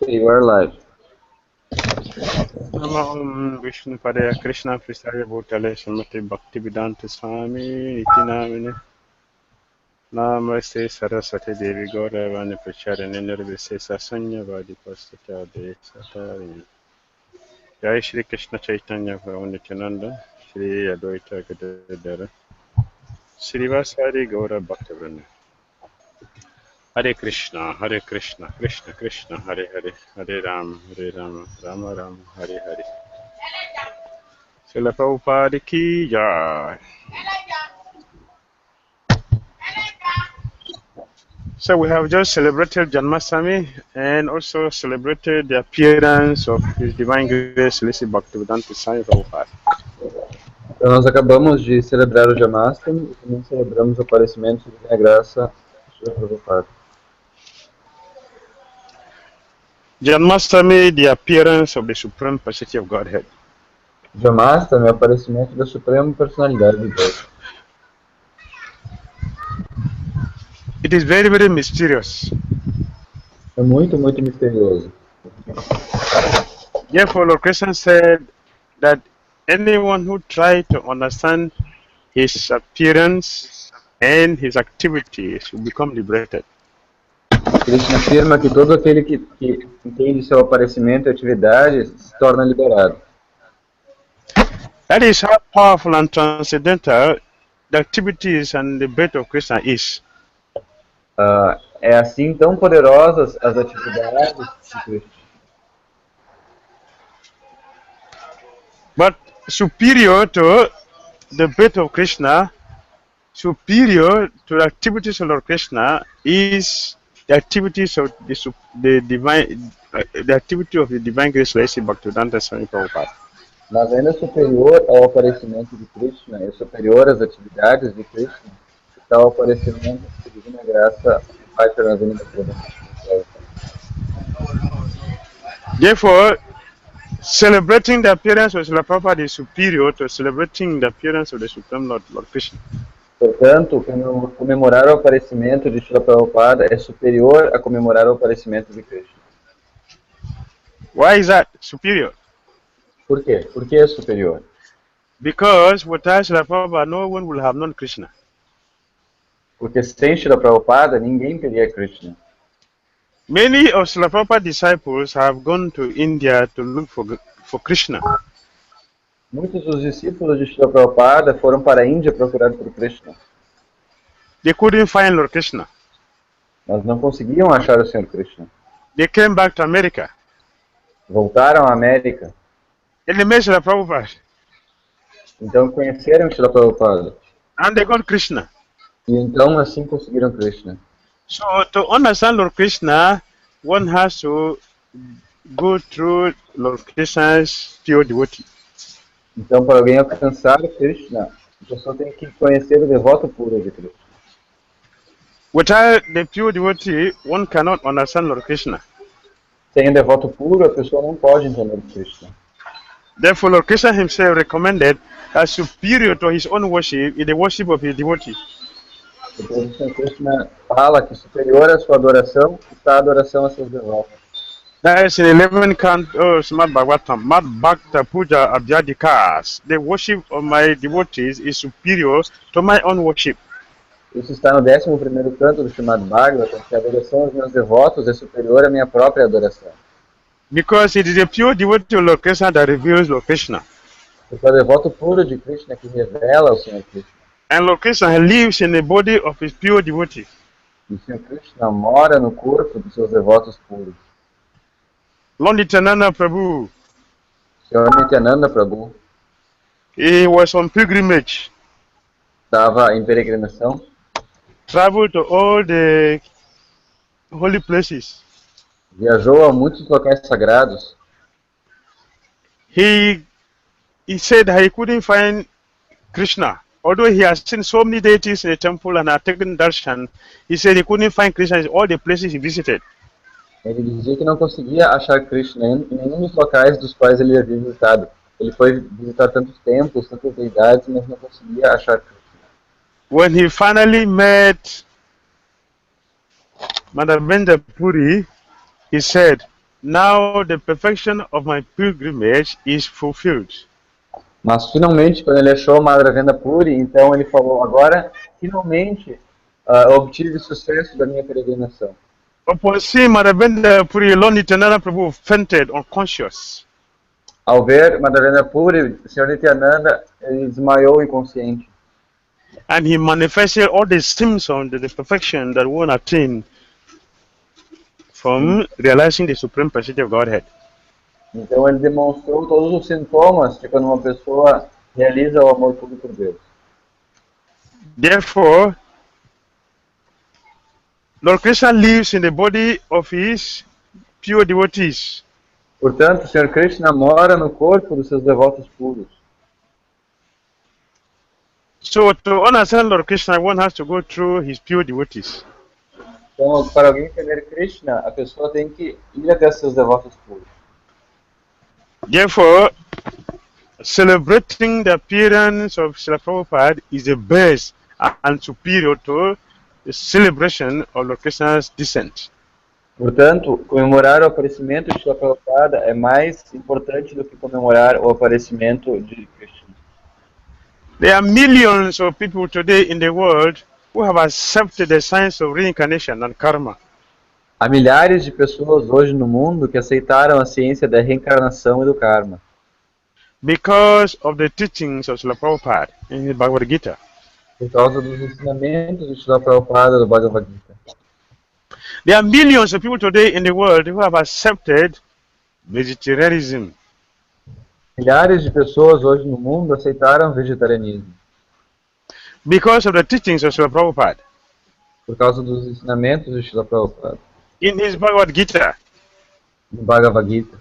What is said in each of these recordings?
You are live. Namo Vishnu Padaya Krishna Prasaya Bhutale Srimati Bhakti Vedanta Swami Iti Namine Namaste Saraswati Devi Gauravani Pracharani Nirvisesa Sanya Vadipasya De Satari Jai Shri Krishna Chaitanya Prabhu Nityananda Shri Advaita Gadadara Srivasari Gaura Bhaktivinoda Hare Krishna, Krishna Krishna, Hare Hare, Hare Rama, Rama Rama, Hare Hare. Srila Prabhupada ki jai. So we have just celebrated Janmashtami and also celebrated the appearance of His Divine Grace, Srila Bhaktivedanta Swami Prabhupada. Então nós acabamos de celebrar o Janmashtami e também celebramos o aparecimento de minha graça, Srila Prabhupada. Janmashtami, the appearance of the Supreme Personality of Godhead. Janmashtami é o aparecimento da Suprema Personalidade de Deus. It is very, very mysterious. É muito, muito misterioso. Therefore, Lord Krishna said that anyone who tries to understand His appearance and His activities will become liberated. Krishna afirma que todo aquele que entende seu aparecimento e atividade se torna liberado. That is how powerful and transcendental the activities and the birth of Krishna is. É assim tão poderosas as atividades de Krishna. But superior to the birth of Krishna, superior to the activities of Lord Krishna is the activities of the divine, the activity of the divine grace, Srila Bhaktivedanta Swami Prabhupada. Mas ainda superior ao aparecimento de Krishna e superior às atividades de Krishna está o aparecimento de divina graça do Pai Fernandino da Prabhupada. Therefore, celebrating the appearance of Srila Prabhupada is superior to celebrating the appearance of the Supreme Lord Krishna. Portanto, comemorar o aparecimento de Srila Prabhupada é superior a comemorar o aparecimento de Krishna. Why is that superior? Por quê? Por que é superior? Because without Srila Prabhupada, no one will have known Krishna. Porque sem Srila Prabhupada, ninguém teria Krishna. Many of Srila Prabhupada's disciples have gone to India to look for Krishna. Muitos dos discípulos de Srila Prabhupada foram para a Índia procurar por Krishna. They couldn't find Lord Krishna. Mas não conseguiam achar o Senhor Krishna. They came back to America. Voltaram à América. And they met Srila Prabhupada. Então conheceram Srila Prabhupada. And they got Krishna. E então assim conseguiram Krishna. So to understand Lord Krishna, one has to go through Lord Krishna's pure devotee. Então para alguém alcançar Krishna, a pessoa tem que conhecer o devoto puro de Krishna. Without the pure devotee, one cannot understand Lord Krishna. Sem o devoto puro, a pessoa não pode entender Krishna. Therefore, Lord Krishna himself recommended as superior to his own worship is the worship of his devotee. Então, o Senhor Krishna fala que superior à sua adoração está a adoração a seus devotos. That is in 11 canto Srimad Bhagavatam, Mad Bhakta Puja Abhyadikas. The worship of my devotees is superior to my own worship. Isso está no 11º canto do Srimad Bhagavatam, que a adoração aos meus devotos é superior à minha própria adoração. Because it is the pure devotee of Lord Krishna that reveals Lord Krishna. Porque é o devoto puro de Krishna que revela o Senhor Krishna. And Lord Krishna lives in the body of his pure devotee. E o Senhor Krishna mora no corpo dos seus devotos puros. Lord Nityananda Prabhu, Senhor Nityananda Prabhu he was on pilgrimage. estava em peregrinação, Traveled to all the holy places. viajou a muitos locais sagrados. He said he couldn't find Krishna. Although he has seen so many deities in the temple and had taken darshan, he said he couldn't find Krishna in all the places he visited. Ele dizia que não conseguia achar Krishna em nenhum dos locais dos quais ele havia visitado. Ele foi visitar tantos templos, tantas deidades, mas não conseguia achar Krishna. When he finally met Madhavendra Puri, he said, now the perfection of my pilgrimage is fulfilled. Mas finalmente, quando ele achou Madhavendra Puri, então ele falou, agora, finalmente, obtive sucesso da minha peregrinação. Upon seeing Madhavendra Puri, Lord Nityananda Prabhu fainted unconscious. Ao ver Madhavendra Puri, o Sr. Nityananda, ele desmaiou inconsciente. And he manifested all the symptoms of the perfection that one attain from realizing the Supreme Personality of Godhead. Então ele demonstrou todos os sintomas de quando uma pessoa realiza o amor puro por Deus. Therefore, Lord Krishna lives in the body of his pure devotees. Portanto, o Sr. Krishna mora no corpo dos seus devotos puros. So to understand Lord Krishna, one has to go through his pure devotees. Então, para alguém entender Krishna, a pessoa tem que ir até seus devotos puros. Therefore, celebrating the appearance of Srila Prabhupada is the best and superior to the celebration of Lord Krishna's descent. Portanto, comemorar o aparecimento de Srila Prabhupada é mais importante do que comemorar o aparecimento de Krishna. There are millions of people today in the world who have accepted the science of reincarnation and karma. Há milhares de pessoas hoje no mundo que aceitaram a ciência da reencarnação e do karma. Because of the teachings of Srila Prabhupada in his Bhagavad Gita. Por causa dos ensinamentos de Srila Prabhupada do Bhagavad Gita. There are millions of people today in the world who have accepted vegetarianism. Milhares de pessoas hoje no mundo aceitaram o vegetarianismo. Because of the teachings of Srila Prabhupada. Por causa dos ensinamentos de Srila Prabhupada. In his Bhagavad Gita. No Bhagavad Gita.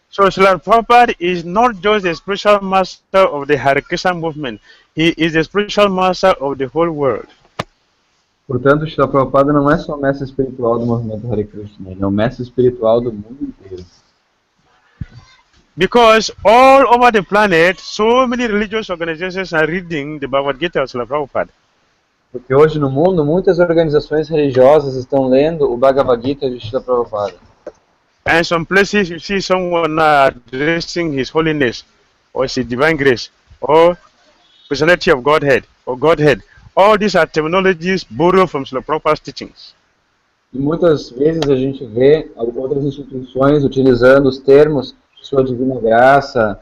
So Srila Prabhupada is not just the spiritual master of the Hare Krishna movement. He is the spiritual master of the whole world. Portanto, Srila Prabhupada não é só o mestre espiritual do movimento Hare Krishna, ele é o mestre espiritual do mundo inteiro. Because all over the planet, so many religious organizations are reading the Bhagavad Gita of Srila Prabhupada. Porque hoje no mundo, muitas organizações religiosas estão lendo o Bhagavad Gita de Srila Prabhupada. And some places you see someone addressing His Holiness, or His Divine Grace, or Personality of Godhead, or Godhead. All these are terminologies borrowed from Srila Prabhupada's teachings. E muitas vezes a gente vê outras instituições utilizando os termos Sua Divina Graça,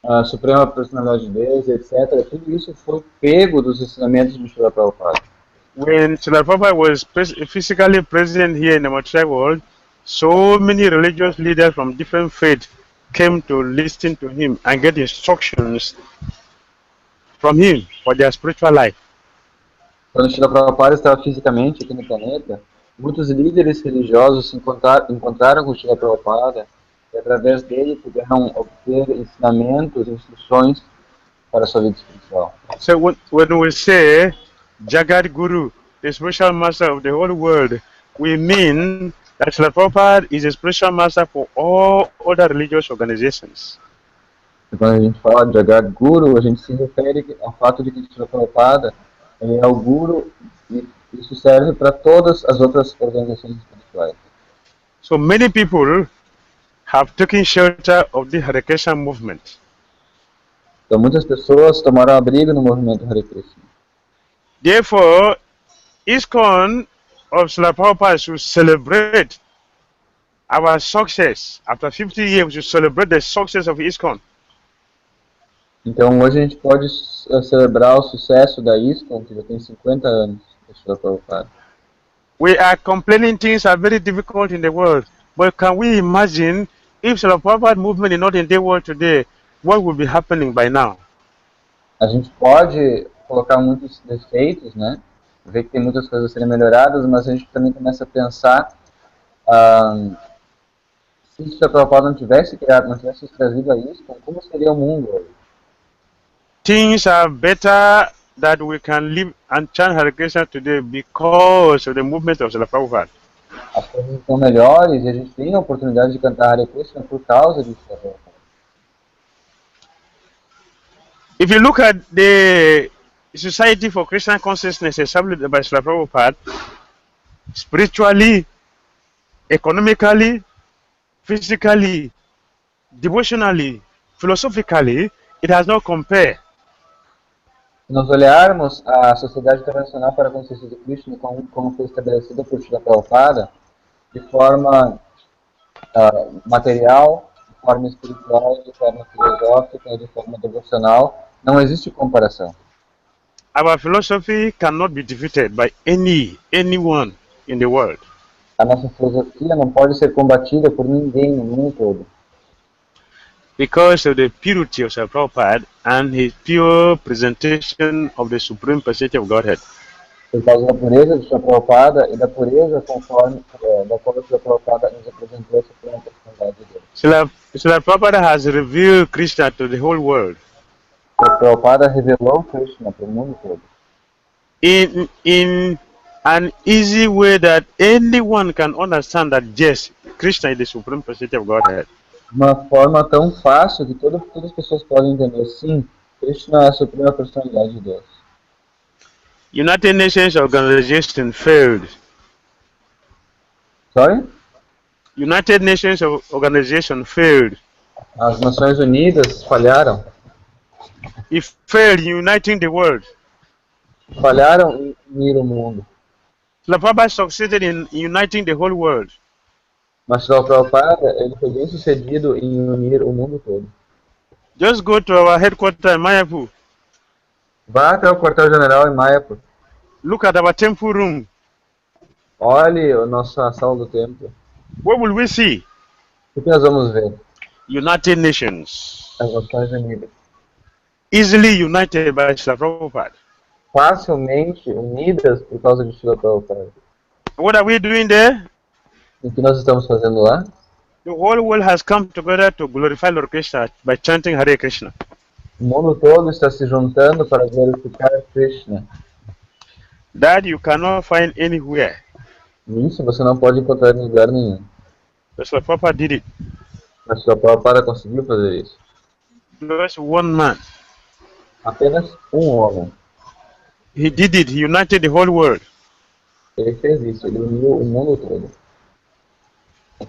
a Suprema Personalidade de Deus, etc. Tudo isso foi pego dos ensinamentos de Srila Prabhupada. When Srila Prabhupada was physically present here in the material world, so many religious leaders from different faiths came to listen to him and get instructions from him for their spiritual life. Quando Srila Prabhupada estava fisicamente aqui no planeta, muitos líderes religiosos se encontraram com Srila Prabhupada e através dele puderam obter ensinamentos e instruções para a sua vida espiritual. So when we say Jagat Guru, the spiritual master of the whole world, we mean that Srila Prabhupada is a spiritual master for all other religious organizations. E quando a gente fala de Jagat Guru, a gente se refere ao fato de que Srila Prabhupada ele é o Guru e isso serve para todas as outras organizações espirituais. So many people have taken shelter of the Hare Krishna movement. Então muitas pessoas tomaram abrigo no movimento Hare Krishna. Therefore, ISKCON of Srila Prabhupada should celebrate our success. After 50 years, we should celebrate the success of ISKCON. Então hoje a gente pode celebrar o sucesso da ISKCON, que já tem 50 anos, de Srila Prabhupada. We are complaining things are very difficult in the world, but can we imagine if Srila Prabhupada movement is not in the world today, what would be happening by now? A gente pode colocar muitos defeitos, né? Ver que tem muitas coisas a serem melhoradas, mas a gente também começa a pensar se o Srila Prabhupada não tivesse criado, não tivesse trazido a ISKCON, como seria o mundo hoje? Things are better that we can live and chant Hare Krishna today because of the movement of Srila Prabhupada. As coisas estão melhores e a gente tem a oportunidade de cantar Hare Krishna por causa disso. If you look at the Society for Krishna Consciousness established by Srila Prabhupada, spiritually, economically, physically, devotionally, philosophically, it has no compare. Se nós olharmos a Sociedade Internacional para a Consciência de Krishna, como foi estabelecida por Srila Prabhupada, de forma material, de forma espiritual, de forma filosófica, de forma devocional, não existe comparação. Our philosophy cannot be defeated by anyone in the world. A nossa filosofia não pode ser combatida por ninguém no mundo todo. Because of the purity of Srila Prabhupada and his pure presentation of the Supreme Personality of Godhead. Por causa da pureza de Srila Prabhupada e da pureza conforme da qual Srila Prabhupada nos apresentou a Suprema Personalidade de Deus. Srila Prabhupada has revealed Krishna to the whole world. Srila Prabhupada revelou Krishna para o mundo todo. In an easy way that anyone can understand that yes, Krishna is the Supreme Personality of Godhead. Uma forma tão fácil que todas as pessoas podem entender. Sim, Krishna é a Suprema Personalidade de Deus. United Nations Organization failed. Sorry? United Nations Organization failed. As Nações Unidas falharam. It failed in uniting the world. Falharam em unir o mundo. Srila Prabhupada succeeded in uniting the whole world. Mas Srila Prabhupada, ele foi bem sucedido em unir o mundo todo. Just go to our headquarters in Mayapur. Vá até o quartel-general em Mayapur. Look at our temple room. Olhe a nossa sala do templo. What will we see? O que nós vamos ver? United Nations. As Nações Unidas. Easily united by Srila Prabhupada. Facilmente unidas por causa de Srila Prabhupada. What are we doing there? O que nós estamos fazendo lá? The whole world has come together to glorify Lord Krishna by chanting Hare Krishna. O mundo todo está se juntando para glorificar Krishna. That you cannot find anywhere. Isso você não pode encontrar em lugar nenhum. Srila Prabhupada did it. Mas Srila Prabhupada conseguiu fazer isso. Just one man. Apenas um homem. He did it. He united the whole world. Ele fez isso. Ele uniu o mundo todo.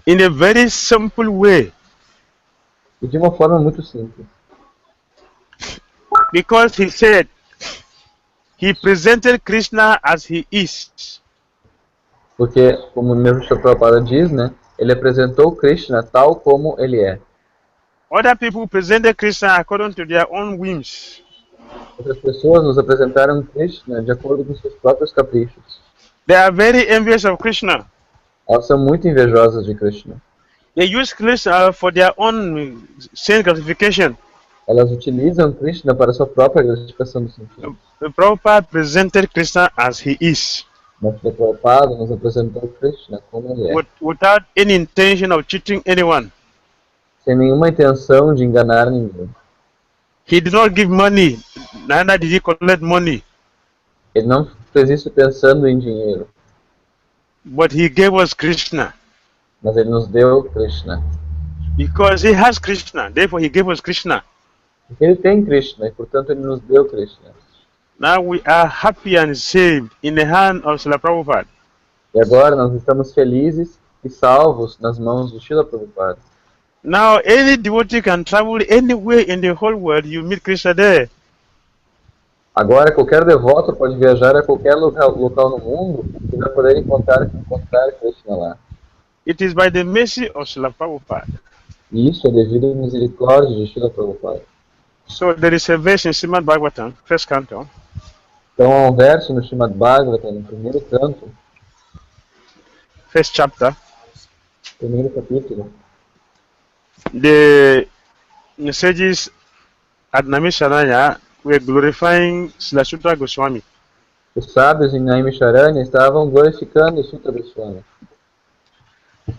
In a very simple way. E de uma forma muito simples. Because he said, he presented Krishna as he is. Porque, como mesmo Srila Prabhupada diz, né? Ele apresentou Krishna tal como ele é. Other people presented Krishna according to their own whims. Outras pessoas nos apresentaram Krishna de acordo com seus próprios caprichos. They are very envious of Krishna. Elas são muito invejosas de Krishna. They use Krishna for their own sense gratification. Elas utilizam Krishna para sua própria gratificação do sentido. The Prabhupada presented Krishna as he is. Mas o Prabhupada nos apresentou Krishna como ele é. Without any intention of cheating anyone. Sem nenhuma intenção de enganar ninguém. He did not give money, neither did he collect money. Ele não fez isso pensando em dinheiro. But he gave us Krishna. Mas ele nos deu Krishna. Because he has Krishna, therefore he gave us Krishna. Porque ele tem Krishna e portanto ele nos deu Krishna. Now we are happy and saved in the hand of Srila Prabhupada. E agora nós estamos felizes e salvos nas mãos do Srila Prabhupada. Now any devotee can travel anywhere in the whole world, you meet Krishna there. Agora qualquer devoto pode viajar a qualquer local no mundo e vai poder encontrar Krishna lá. It is by the mercy of Srila Prabhupada. E isso é devido à misericórdia de Srila Prabhupada. So there is a verse in Srimad Bhagavatam, first canto. Então há um verso no Srimad Bhagavatam, no primeiro canto, first chapter. Primeiro capítulo. The sages at Naimisharanya were glorifying Srila Sutra Goswami. Os sábios em Naimisharanya estavam glorificando Sutra Goswami.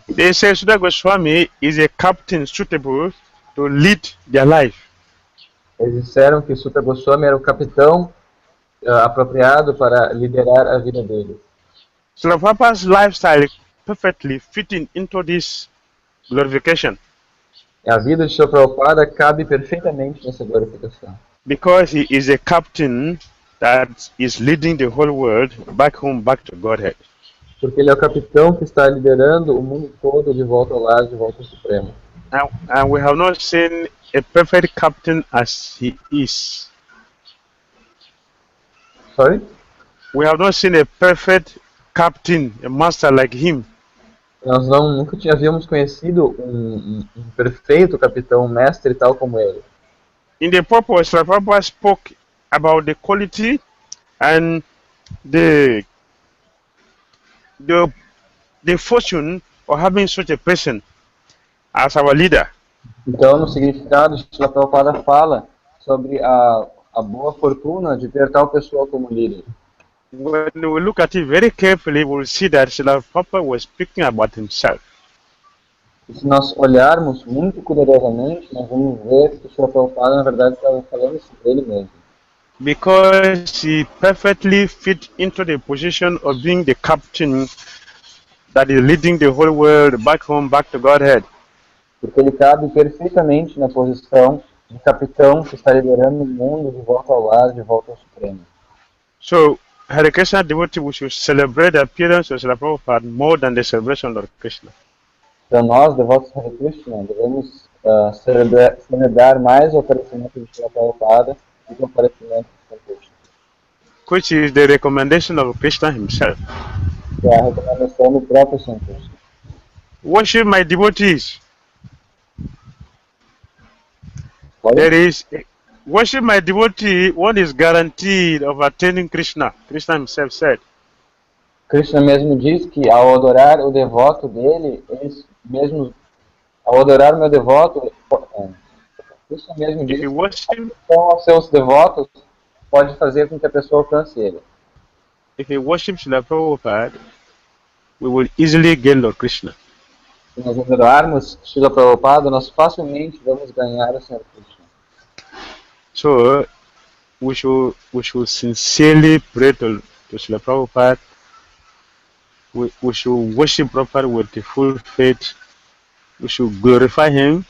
They say Sutra Goswami is a captain suitable to lead their life. Eles disseram que Sutra Goswami era o capitão apropriado para liderar a vida dele. Srila Prabhupada's lifestyle perfectly fitting into this glorification. A vida de Srila Prabhupada cabe perfeitamente nessa glorificação. Because he is a captain that is leading the whole world back home, back to Godhead. Porque ele é o capitão que está liderando o mundo todo de volta ao lar, de volta ao Supremo. And we have not seen a perfect captain as he is. Sorry? We have not seen a perfect captain, a master like him. Nós nunca havíamos conhecido um perfeito capitão, um mestre tal como ele. In the purpose, Prabhupada spoke about the quality and the fortune of having such a person as our leader. Então, no significado, Srila Prabhupada fala sobre a boa fortuna de ter tal pessoa como líder. When we look at it very carefully, we will see that Srila Prabhupada was speaking about himself. E se nós olharmos muito cuidadosamente, nós vamos ver que o Srila Prabhupada, na verdade, estava falando sobre ele mesmo. Because he perfectly fit into the position of being the captain that is leading the whole world back home, back to Godhead. Porque ele cabe perfeitamente na posição de capitão que está liderando o mundo de volta ao lar, de volta ao Supremo. So, Hare Krishna devotee, we should celebrate the appearance of Srila Prabhupada more than the celebration of Lord Krishna. Então nós, devotos de Hare Krishna, devemos celebrar mais o aparecimento de Srila Prabhupada do que o aparecimento de Sri Krishna. Which is the recommendation of Krishna himself. Que é a recomendação do próprio Sri Krishna. Worship my devotees. Pode? Worship my devotee, one is guaranteed of attaining Krishna. Krishna himself said. Krishna mesmo diz que ao adorar o devoto dele, ao adorar meu devoto, Krishna mesmo diz que aos seus devotos pode fazer com que a pessoa alcance ele. If you worship Srila Prabhupada, we will easily gain Lord Krishna. Se nós adorarmos Srila Prabhupada, nós facilmente vamos ganhar o Senhor Krishna. So, we should sincerely pray to Srila Prabhupada. We should worship Prabhupada with the full faith. We should glorify him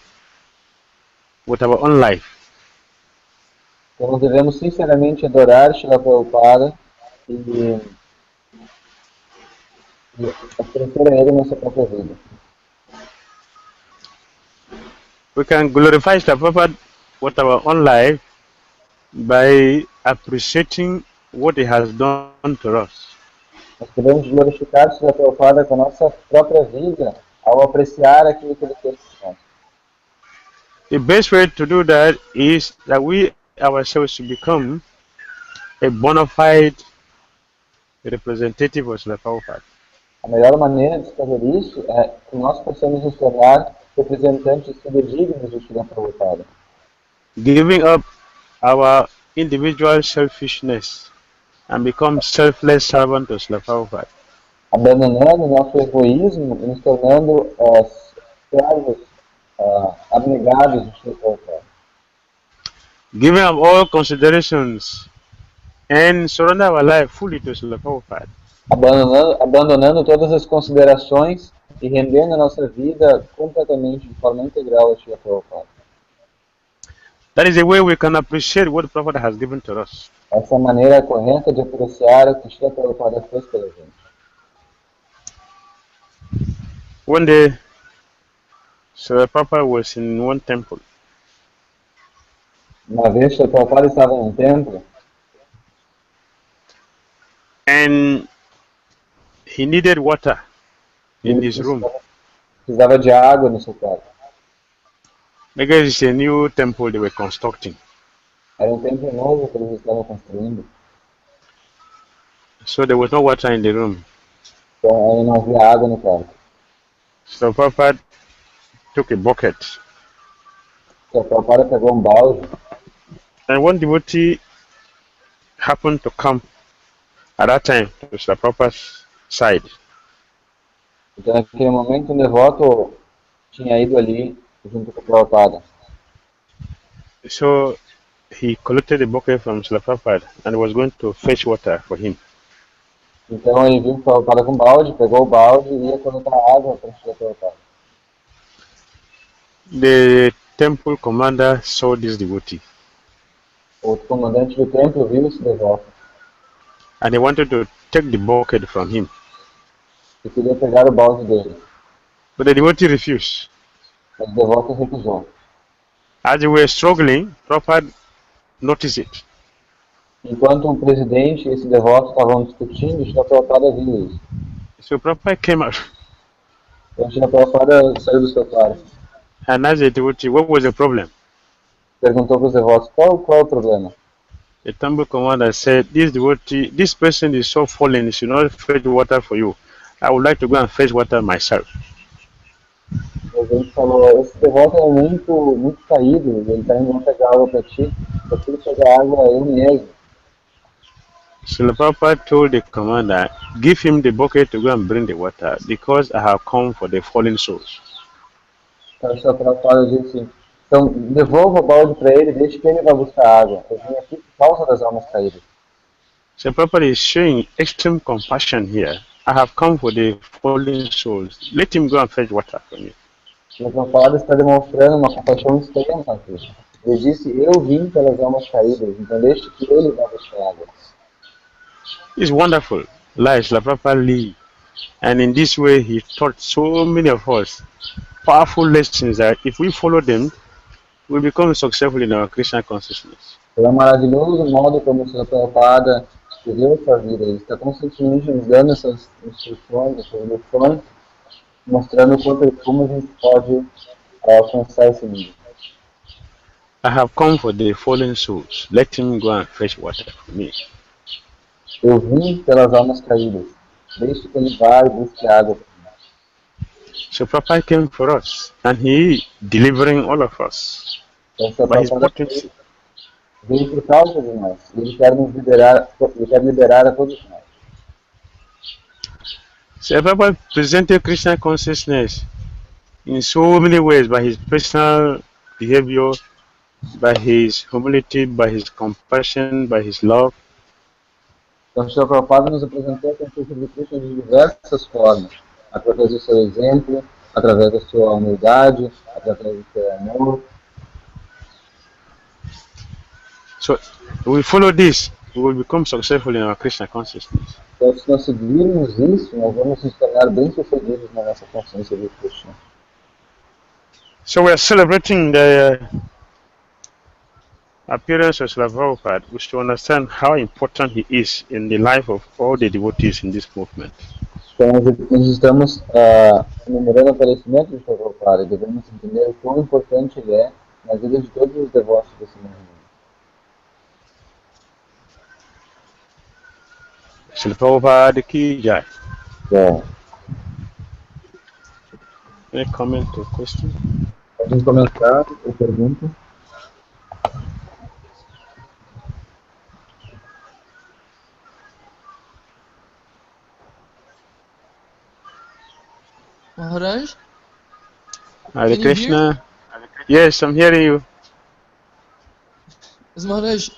with our own life. Então nós devemos sinceramente adorar Srila Prabhupada e oferecer a ele nossa própria vida. We can glorify Srila Prabhupada with our own life by appreciating what he has done to us. Nós podemos glorificar Srila Prabhupada com a nossa própria vida ao apreciar aquilo que ele fez por nós. The best way to do that is that we ourselves should become a bona fide representative of Srila Prabhupada. A melhor maneira de fazer isso é que nós possamos nos tornar representantes fidedignos de Srila Prabhupada. Giving up our individual selfishness and become selfless servant of Srila Prabhupada. Abandonando nosso egoísmo e nos tornando servos abnegados de Srila Prabhupada. Giving up all considerations and surrender our life fully to Srila Prabhupada. Abandonando todas as considerações e rendendo a nossa vida completamente, de forma integral a Srila Prabhupada. That is the way we can appreciate what Prabhupada has given to us. Essa é a maneira correta de apreciar o que Srila Prabhupada fez pela gente. One day, Srila Prabhupada was in one temple. Uma vez, Srila Prabhupada estava em um templo and he needed water in his room. Precisava de água no seu quarto. Because it's a new temple they were constructing. Era um templo novo que eles estavam construindo. So there was no water in the room. Então aí não havia água no quarto. So Prabhupada took a bucket. Srila Prabhupada pegou um balde. And one devotee happened to come at that time to Srila Prabhupada's side. Então naquele momento um devoto tinha ido ali junto com o Prabhupada. So he collected the bucket from Srila Prabhupada and was going to fetch water for him. Então ele viu o Prabhupada com o balde, pegou o balde e ia coletar água para o Srila Prabhupada. The temple commander saw this devotee. O comandante do templo viu esse devoto. And he wanted to take the bucket from him. e queria pegar o balde dele. But the devotee refused. Mas o devoto recusou. As they were struggling, Prabhupada noticed it. Enquanto o presidente e esse devoto estavam discutindo, Srila Prabhupada viu isso. So Prabhupada came out Então Srila Prabhupada saiu do seu quarto. and asked the devotee, what was the problem? Perguntou para os devotos, qual é o problema? The temple commander said, this person is so fallen, he should not fetch water for you. I would like to go and fetch water myself. O presidente falou, esse devoto é muito caído, ele está indo pegar água para ti, eu preciso pegar água eu mesmo. So Prabhupada told the commander, give him the bucket to go and bring the water, because I have come for the fallen souls. Então Srila Prabhupada disse, então devolva o balde para ele, deixe que ele vá buscar água. Eu vim aqui por causa das almas caídas. So Prabhupada is showing extreme compassion here. I have come for the fallen souls. Let him go and fetch water for me. O Prabhupada está demonstrando uma compaixão extrema aqui. Ele disse, eu vim pelas almas caídas, então deixe que ele vá buscar água. It's wonderful. Like Srila Prabhupada lived. And in this way, he taught so many of us powerful lessons that if we follow them, we become successful in our Krishna consciousness. É maravilhoso o modo como o Srila Prabhupada viveu sua vida. Ele está constantemente nos dando essas instruções, essas lições, mostrando como a gente pode alcançar esse nível. I have come for the fallen souls. Let him go and fetch water for me. Eu vim pelas almas caídas. Deixe que ele vá e busque água. So Prabhupada came for us, and he delivering all of us Então, by his Prabhupada potency. veio por causa de nós. Ele quer nos liberar a todos nós. So Prabhupada presented Krishna consciousness in so many ways, by his personal behavior, by his humility, by his compassion, by his love. Então, o Srila Prabhupada nos apresentou a consciência de Krishna de diversas formas, através do seu exemplo, através da sua humildade, através do seu amor. So we follow this, we will become successful in our Krishna consciousness. Então, se nós seguirmos isso, nós vamos nos tornar bem-sucedidos na nossa consciência de Krishna. So we are celebrating the appearance of Srila Prabhupada, we should understand how important he is in the life of all the devotees in this movement. Então, nós estamos comemorando o aparecimento de Prabhupada e devemos entender o quão importante ele é na vida de todos os devotos desse movimento. Srila Prabhupada ki jai. Bom, Any comment or question? algum comentário ou pergunta? Maharaj? Hare Can you Krishna. Yes, I'm hearing you. Yes, Maharaj,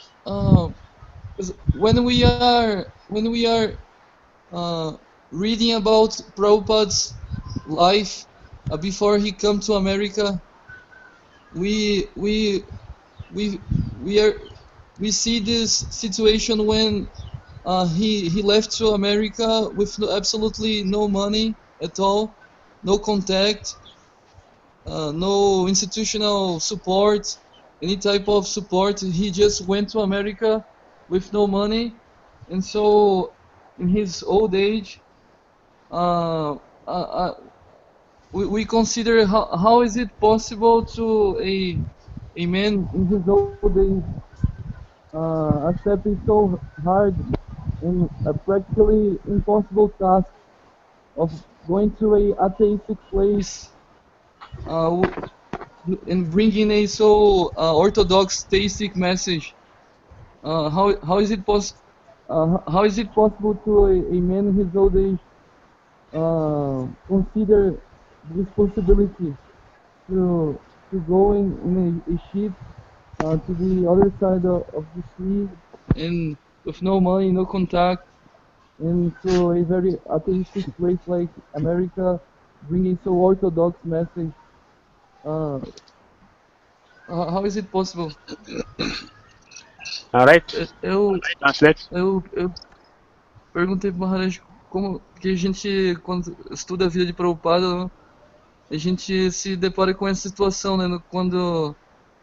when we are reading about Prabhupada's life before he come to America, we see this situation when he left to America with absolutely no money at all, no contact, no institutional support, any type of support. He just went to America with no money, and so in his old age, we consider how is it possible to a man in his old age accepting so hard and a practically impossible task of going to a atheistic place and bringing a so orthodox theistic message. How is it possible to a man in his old age consider the responsibility to go in a ship to the other side of the sea, and with no money, no contact, and to a very atheistic place like America, bringing so orthodox message? How is it possible? All right. Eu Translate. perguntei pro Maharaj como que a gente, quando estuda a vida de Prabhupada, né, a gente se depara com essa situação, né? Quando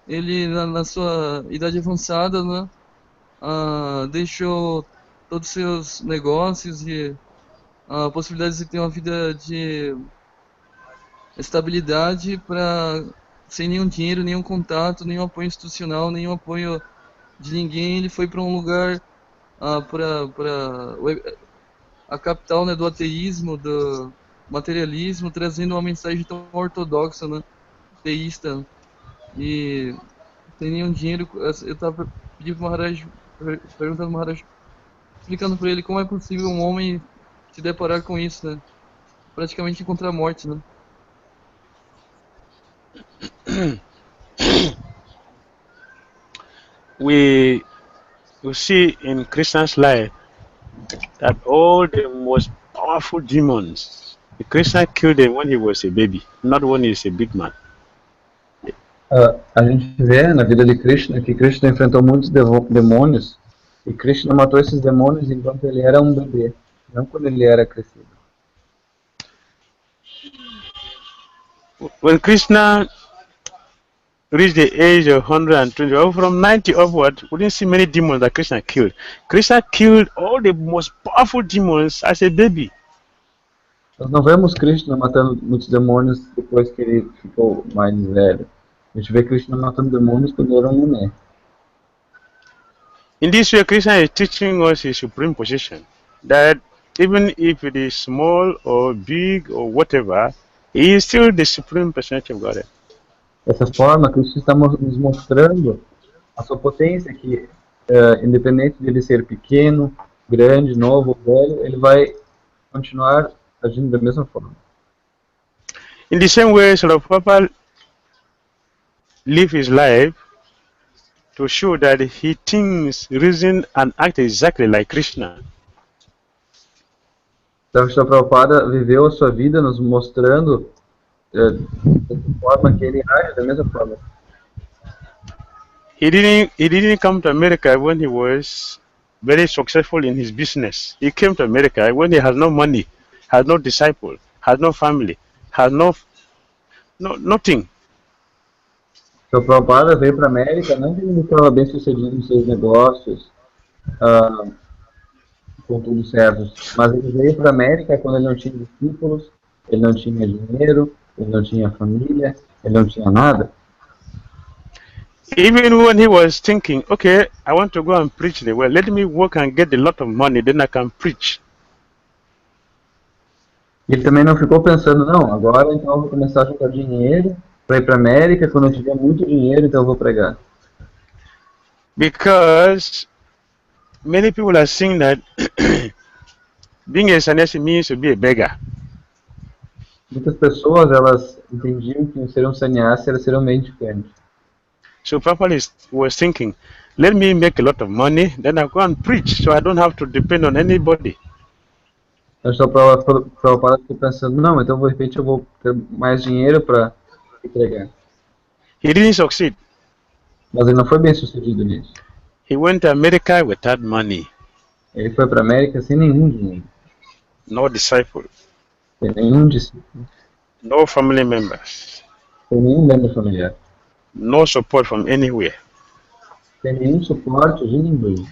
ele, na sua idade avançada, né, deixou todos os seus negócios e possibilidades de ter uma vida de estabilidade para sem nenhum dinheiro, nenhum contato, nenhum apoio institucional, nenhum apoio de ninguém. Ele foi para um lugar, para a capital, né, do ateísmo, do materialismo, trazendo uma mensagem tão ortodoxa, né, teísta, e sem nenhum dinheiro. Eu estava pedindo para o Maharaj, perguntando ao Maharaj, explicando para ele como é possível um homem se deparar com isso, né, praticamente encontrar a morte, né. We see in Krishna's life that all the most powerful demons, the Krishna killed them when he was a baby, not when he is a big man. A gente vê na vida de Krishna que Krishna enfrentou muitos demônios e Krishna matou esses demônios enquanto ele era um bebê, não quando ele era crescido. When Krishna reached the age of 120, or from 90 upward, we didn't see many demons that Krishna killed. Krishna killed all the most powerful demons as a baby. Nós não vemos Krishna matando muitos demônios depois que ele ficou mais velho. A gente vê Krishna matando demônios quando ele era um neném. In this way, Krishna is teaching us his supreme position, that even if it is small or big or whatever, he is still the supreme personality of Godhead. Dessa forma, Krishna está nos mostrando a sua potência, que independente de ele ser pequeno, grande, novo ou velho, ele vai continuar agindo da mesma forma. In the same way, Srila Prabhupada lived his life to show that he thinks, reason, and act exactly like Krishna. Então, Srila Prabhupada viveu a sua vida nos mostrando de forma que ele age da mesma forma. He didn't come to America when he was very successful in his business. He came to America when he has no money, has no disciple, has no family, has nothing. Então, Prabhupada veio para a América não que ele estava bem sucedido nos seus negócios, com tudo certo, mas ele veio para a América quando ele não tinha discípulos, ele não tinha dinheiro, ele não tinha família, ele não tinha nada. Even when he was thinking, okay, I want to go and preach the word, let me work and get a lot of money, then I can preach. Ele também não ficou pensando, não, agora então eu vou começar a juntar dinheiro para ir para a América, quando eu tiver muito dinheiro, então eu vou pregar. Because many people are saying that being a sannyasi means to be a beggar. Muitas pessoas, elas entendiam que ser um sannyasi era ser um mendicante. So Prabhupada was thinking, let me make a lot of money, then I go and preach, so I don't have to depend on anybody. Então o Prabhupada ficou pensando, não, então de repente eu vou ter mais dinheiro para pregar. He didn't succeed. Mas ele não foi bem sucedido nisso. He went to America without money. Ele foi para a América sem nenhum dinheiro. No disciple. Sem nenhum discípulo. No family members. Sem nenhum membro familiar. No support from anywhere. Sem nenhum suporte de ninguém.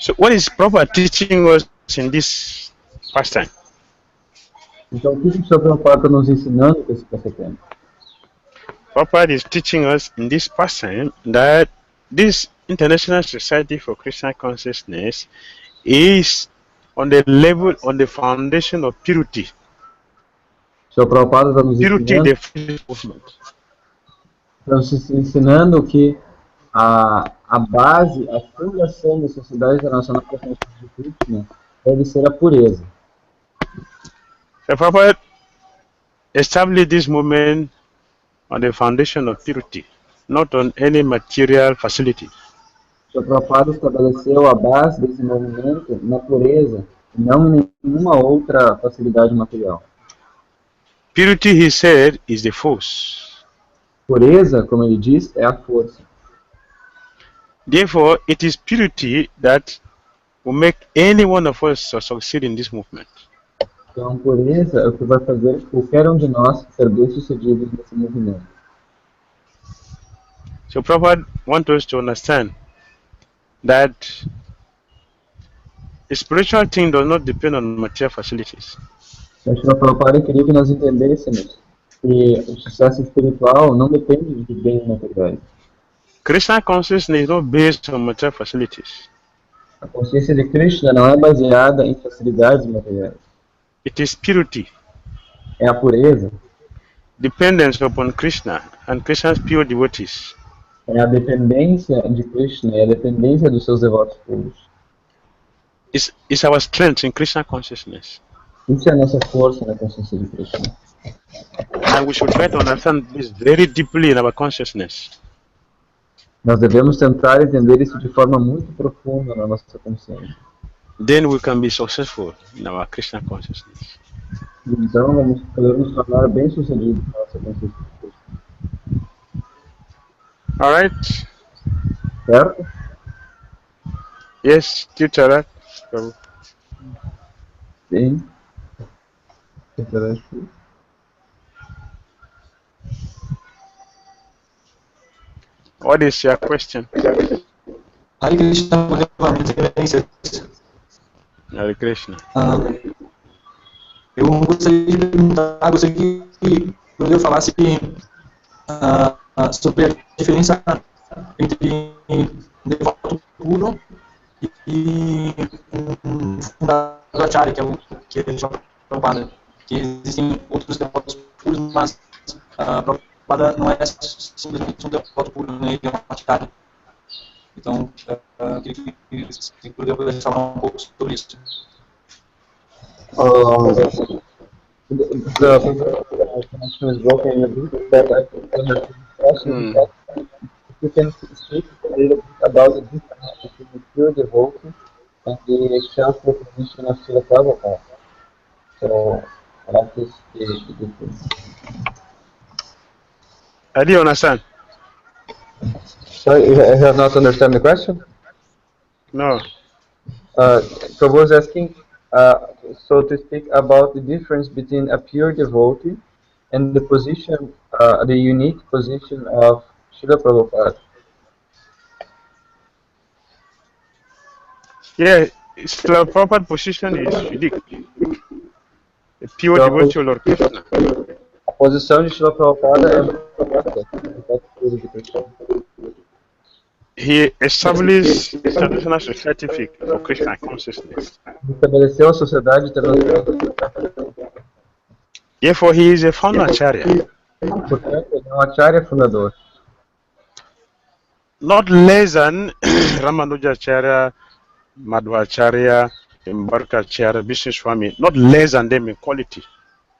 So what is Prabhupada teaching us in this pastime? Então o que o Sr. Prabhupada está nos ensinando com esse passatempo? Prabhupada is teaching us in this pastime that this International Society for Krishna Consciousness is on the level, on the foundation of purity. O Sr. Prabhupada está nos Purity, ensinando que a base, a fundação da Sociedade Internacional para a Consciência de Krishna deve ser a pureza. The Prabhupada established this movement on the foundation of purity, not on any material facility. O Prabhupada estabeleceu a base desse movimento na pureza, não em nenhuma outra facilidade material. Purity, he said, is the force. Pureza, como ele diz, é a força. Therefore, it is purity that will make any one of us succeed in this movement. Então, pureza é o que vai fazer qualquer um de nós ser bem-sucedido nesse movimento. So Prabhupada wants us to understand that a spiritual thing does not depend on material facilities. Então, Srila Prabhupada queria que nós entendêssemos que o sucesso espiritual não depende de bens materiais. Krishna consciousness is not based on material facilities. A consciência de Krishna não é baseada em facilidades materiais. It is purity, É a pureza, dependence upon Krishna and Krishna's pure devotees. é a dependência de Krishna, é a dependência dos seus devotos puros. It's our strength in Krishna consciousness. Isso é a nossa força na consciência de Krishna. And we should try to understand this very deeply in our consciousness. Nós devemos tentar entender isso de forma muito profunda na nossa consciência. Then we can be successful in our Krishna consciousness. Então, vamos poder nos tornar bem-sucedidos na nossa consciência de Krishna. Alright? Certo? Yes, teacher. Sim. Interessante. What is your question? Hare Krishna, novamente, reverências. Hare Krishna. Eu gostaria de perguntar, gostaria que eu falasse sobre a diferença entre devoto puro e um fundador acharya, que é o Prabhupada, que existem outros devotos puros, mas Prabhupada não é simplesmente um devoto puro, né? Ele é um acharya. Então, eu queria que você pudesse falar um pouco sobre isso. The connection is broken a bit, but I think if you can speak a little bit about the difference between the pure devotee and the self-recognition of Srila Prabhupada. So, what is the difference? I didn't understand. Sorry, I have not understand the question. No. Prabhu was asking, so to speak about the difference between a pure devotee and the position, the unique position of Srila Prabhupada. Yeah, Srila Prabhupada's position is unique. A pure devotee of Lord Krishna. A posição de Srila Prabhupada é muito. He established a traditional society for Krishna consciousness. Estabeleceu a sociedade internacional. Therefore, he is a founder acharya. Portanto, ele é um acharya fundador. Not less than Ramanuja Acharya, Madhvacharya, Embarkacharya, Vishnu Swami. Not less than them in quality.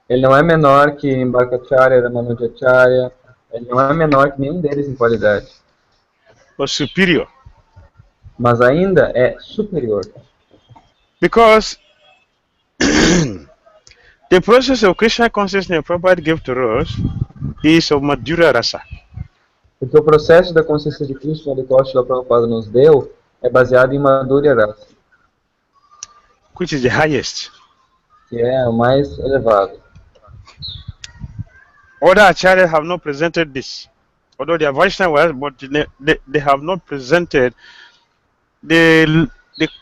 Ele não é menor que Embarkacharya, Ramanujacharya. Ele não é menor que nenhum deles em qualidade. But superior. Mas ainda é superior. Because the process of Krishna consciousness Prabhupada gave to us is of Madhura Rasa. Porque o processo da consciência de Krishna, do qual Srila Prabhupada nos deu, é baseado em Madhurya Rasa, which is the highest. que é o mais elevado. Other acharyas have not presented this. Although they are Vaishnavas, but they have not presented the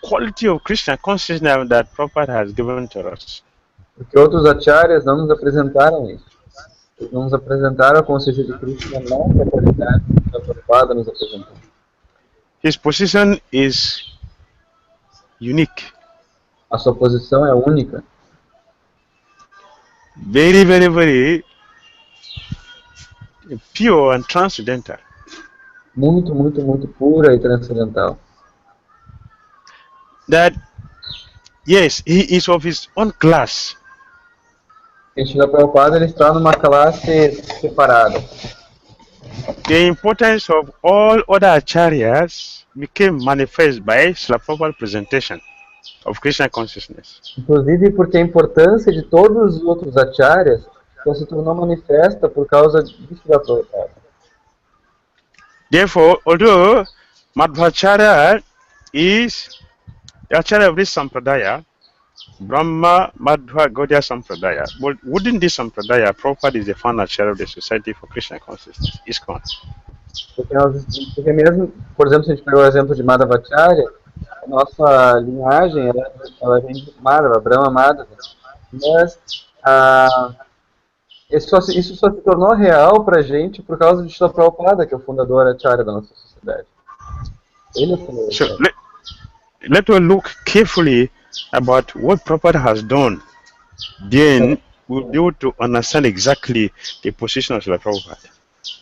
quality of Krishna consciousness that Prabhupada has given to us. Porque outros acharyas não nos apresentaram isso. Eles não nos apresentaram a consciência de Krishna nessa qualidade que a Prabhupada nos apresentou. His position is unique. A sua posição é única. Very, very, very pure and transcendental. Muito, muito, muito pura e transcendental. That, yes, he is of his own class. E Srila Prabhupada ele está numa classe separada. The importance of all other acharyas became manifest by Srila Prabhupada's presentation of Krishna consciousness. Inclusive porque a importância de todos os outros acharyas só se tornou manifesta por causa de Srila Prabhupada. Therefore, although Madhvacharya is the acharya of this sampradaya, Brahma Madhva Gaudiya Sampradaya. But wouldn't this Sampradaya, Prabhupada is the founder chair of the Society for Krishna Consciousness, ISKCON? Porque mesmo, por exemplo, se a gente pegar o exemplo de Madhavacharya, a nossa linhagem, ela vem de Madhava, Brahma Madhava. Mas isso só se tornou real pra gente por causa de Srila Prabhupada, que é o fundador Acharya da nossa sociedade. Ele é o fundador. So let us look carefully about what Prabhupada has done. Then we'll be able to understand exactly the position of Srila Prabhupada.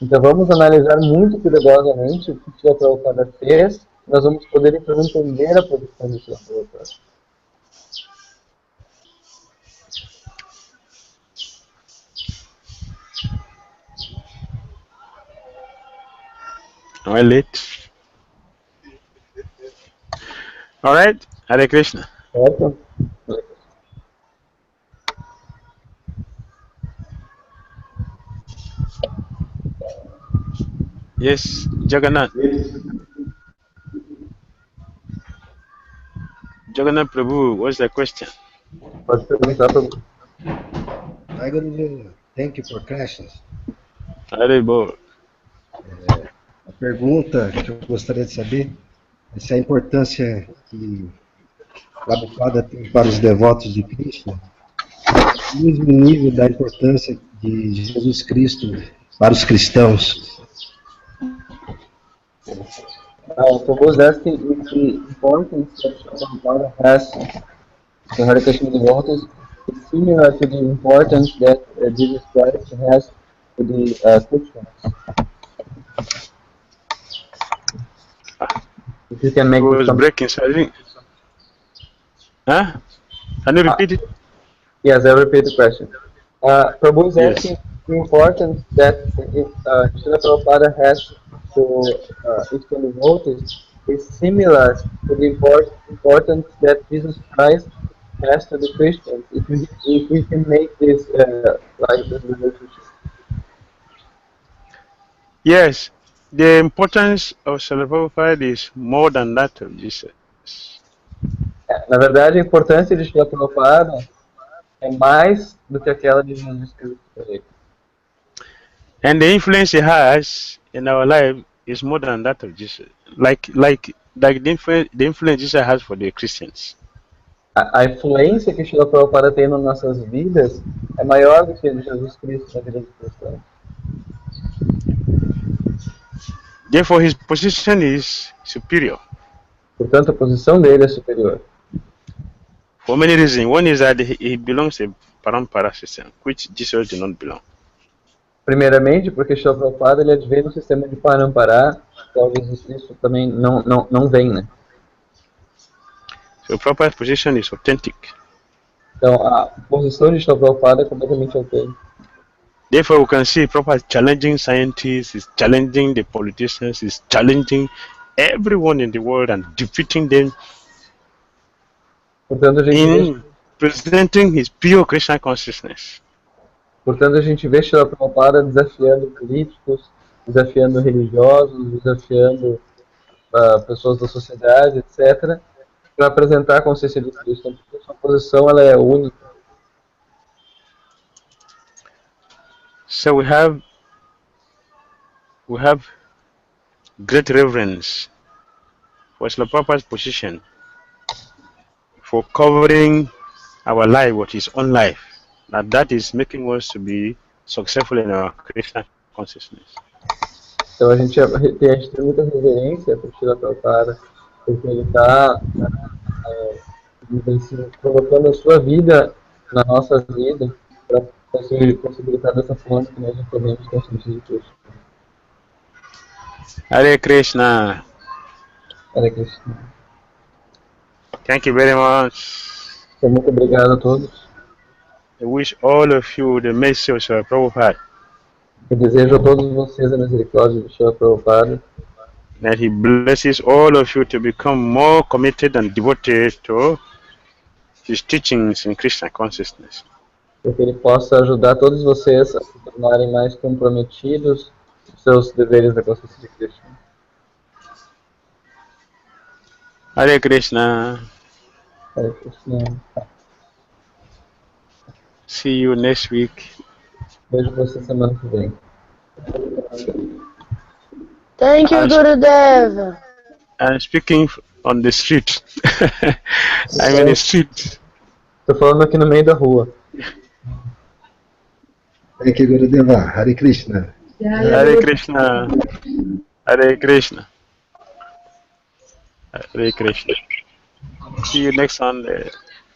Então vamos analisar muito cuidadosamente o que Srila Prabhupada fez. Nós vamos poder então entender a posição de Srila Prabhupada. Am I late? All right, Hare Krishna. Certo? Yes, Jagannath. Jagannath Prabhu, what's the question? Pode perguntar para você. Hi, Guruji. Thank you for classes. Hare Bo. A pergunta que eu gostaria de saber é se a importância que Prabhupada tem para os devotos de Krishna é o mesmo nível da importância de Jesus Cristo para os cristãos. Prabhu is asking if the importance that Prabhupada has to Hare Krishna devotees is similar to the importance that Jesus Christ has to the Christians. If you can make It was some... breaking, so I think. Huh? Can you repeat it? Yes, I repeat the question. Prabhu is Yes. asking the importance that Srila Prabhupada has to Christian devotees is similar to the importance that Jesus Christ has to the Christians. If we can make this like this relationship. Yes. The importance of Srila Prabhupada is more than that of Jesus. Na verdade, a importância de Srila Prabhupada é mais do que aquela de Jesus Cristo. And the influence he has in our life is more than that of Jesus. Like the influence Jesus has for the Christians. A influência que Srila Prabhupada tem nas nossas vidas é maior do que a de Jesus Cristo na vida dos cristãos. Therefore, his position is superior. Portanto, a posição dele é superior. For many reasons. One is that he belongs to a parampara system, which Jesus did not belong. Primeiramente, porque Srila Prabhupada ele advém no sistema de Parampara, qual Jesus Cristo também não vem, né? So Prabhupada's position is authentic. Então, a posição de Srila Prabhupada é completamente autêntica. Therefore, we can see Prabhupada challenging scientists, is challenging the politicians, is challenging everyone in the world and defeating them Portanto, in presenting his pure Krishna consciousness. Portanto, a gente vê Srila Prabhupada desafiando políticos, desafiando religiosos, desafiando pessoas da sociedade, etc., para apresentar a consciência de Cristo. Então, sua posição ela é única. So we have great reverence for Srila Prabhupada's position, for covering our life with his own life. That is making us to be successful in our Krishna consciousness. Então a gente tem muita reverência para o Srila Prabhupada, porque ele está colocando a sua vida na nossa vida para possibilitar dessa forma que nós podemos consciência de Cristo. Hare Krishna. Hare Krishna. Thank you very much. Então, muito obrigado a todos. I wish all of you the mercy of Srila Prabhupada. Eu desejo a todos vocês a misericórdia do Srila Prabhupada. That he blesses all of you to become more committed and devoted to his teachings in Krishna consciousness. Porque ele possa ajudar todos vocês a se tornarem mais comprometidos com seus deveres da consciência de Krishna. Hare Krishna. Hare Krishna. See you next week. Vejo você semana que vem. Thank you, Gurudev. I'm speaking on the street. I'm in the street. Tô falando aqui no meio da rua. Thank you, Gurudeva. Hare Krishna. Hare Krishna. Hare Krishna. Hare Krishna. See you next Sunday.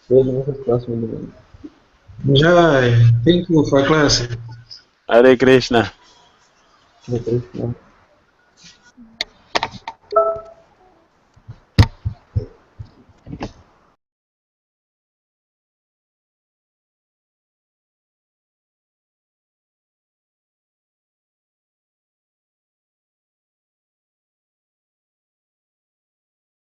Vejo vocês próximo domingo. Jai. Thank you for class. Hare Krishna. Hare Krishna.